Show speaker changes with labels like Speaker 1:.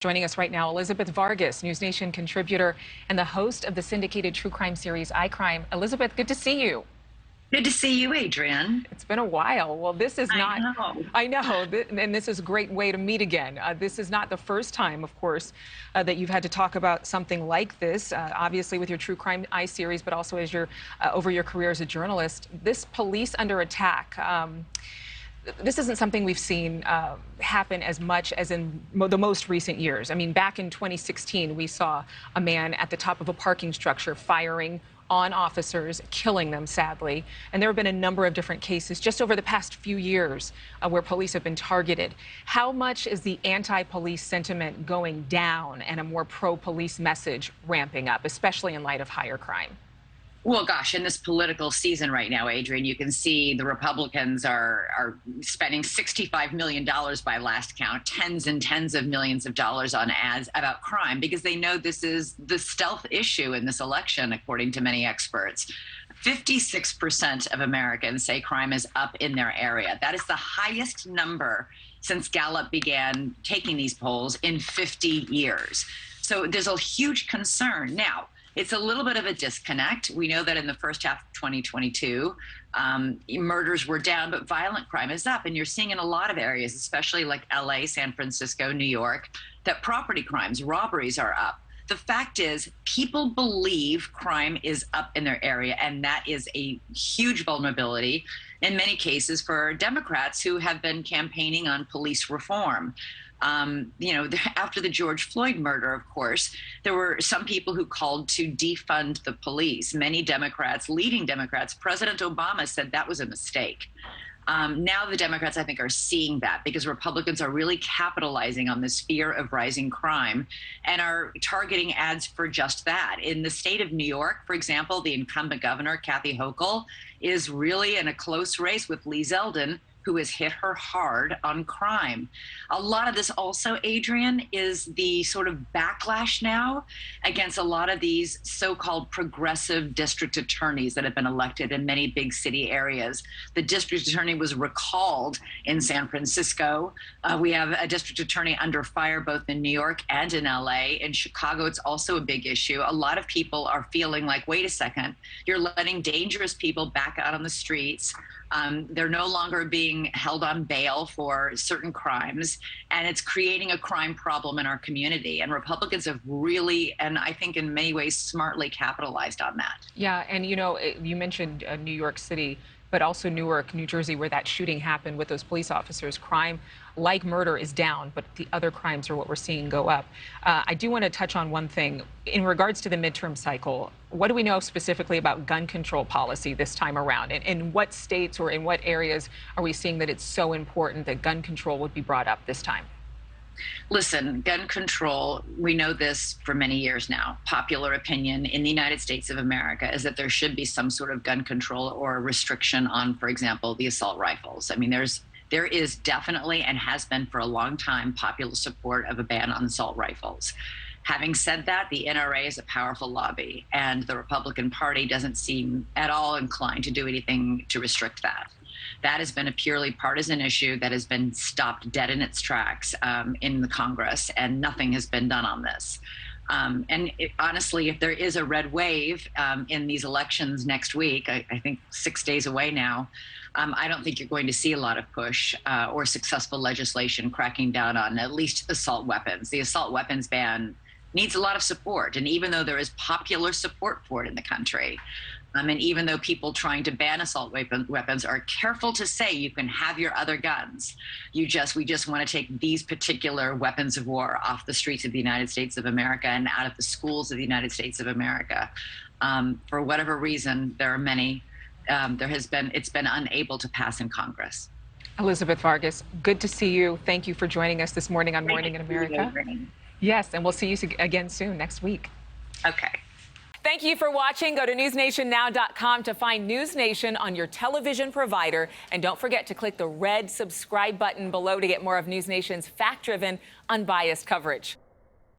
Speaker 1: Joining us right now, Elizabeth Vargas, NewsNation contributor and the host of the syndicated true crime series, iCrime. Elizabeth, good to see you.
Speaker 2: Good to see you, Adrienne.
Speaker 1: It's been a while. Well, this is not.
Speaker 2: I know.
Speaker 1: And this is a great way to meet again. This is not the first time, of course, that you've had to talk about something like this. Obviously, with your true crime series, but also as over your career as a journalist. This police under attack. This isn't something we've seen happen as much as in the most recent years. I mean, back in 2016, we saw a man at the top of a parking structure firing on officers, killing them, sadly. And there have been a number of different cases just over the past few years where police have been targeted. How much is the anti-police sentiment going down and a more pro-police message ramping up, especially in light of higher crime?
Speaker 2: Well, gosh, in this political season right now, Adrienne, you can see the Republicans are spending $65 million by last count, tens and tens of millions of dollars on ads about crime, because they know this is the stealth issue in this election, according to many experts. 56% of Americans say crime is up in their area. That is the highest number since Gallup began taking these polls in 50 years. So there's a huge concern. Now, it's a little bit of a disconnect. We know that in the first half of 2022, murders were down, but violent crime is up. And you're seeing in a lot of areas, especially like LA, San Francisco, New York, that property crimes, robberies are up. The fact is, people believe crime is up in their area, and that is a huge vulnerability in many cases for Democrats who have been campaigning on police reform. After the George Floyd murder, of course, there were some people who called to defund the police. Many Democrats, leading Democrats, President Obama said that was a mistake. Now the Democrats, I think, are seeing that because Republicans are really capitalizing on this fear of rising crime and are targeting ads for just that. In the state of New York, for example, the incumbent governor, Kathy Hochul, is really in a close race with Lee Zeldin, who has hit her hard on crime. A lot of this also, Adrienne, is the sort of backlash now against a lot of these so-called progressive district attorneys that have been elected in many big city areas. The district attorney was recalled in San Francisco. We have a district attorney under fire both in New York and in LA. In Chicago, it's also a big issue. A lot of people are feeling like, wait a second, you're letting dangerous people back out on the streets. They're no longer being held on bail for certain crimes, and it's creating a crime problem in our community. And Republicans have really, and I think in many ways, smartly capitalized on that.
Speaker 1: Yeah, and you mentioned New York City, but also Newark, New Jersey, where that shooting happened with those police officers. Crime, like murder, is down, but the other crimes are what we're seeing go up. I do want to touch on one thing. In regards to the midterm cycle, what do we know specifically about gun control policy this time around? And in what states or in what areas are we seeing that it's so important that gun control would be brought up this time?
Speaker 2: Listen, gun control, we know this for many years now. Popular opinion in the United States of America is that there should be some sort of gun control or restriction on, for example, the assault rifles. I mean, there is definitely and has been for a long time popular support of a ban on assault rifles. Having said that, the NRA is a powerful lobby, and the Republican Party doesn't seem at all inclined to do anything to restrict that. That has been a purely partisan issue that has been stopped dead in its tracks in the Congress, and nothing has been done on this. Honestly, if there is a red wave in these elections next week, I think 6 days away now, I don't think you're going to see a lot of push or successful legislation cracking down on at least assault weapons. The assault weapons ban needs a lot of support, and even though there is popular support for it in the country, and even though people trying to ban assault weapons are careful to say you can have your other guns, we just want to take these particular weapons of war off the streets of the United States of America and out of the schools of the United States of America. For whatever reason, there are many. It's been unable to pass in Congress.
Speaker 1: Elizabeth Vargas, good to see you. Thank you for joining us this morning on Morning in America. Yes, and we'll see you again soon next week.
Speaker 2: Okay.
Speaker 1: Thank you for watching. Go to newsnationnow.com to find NewsNation on your television provider. And don't forget to click the red subscribe button below to get more of NewsNation's fact-driven, unbiased coverage.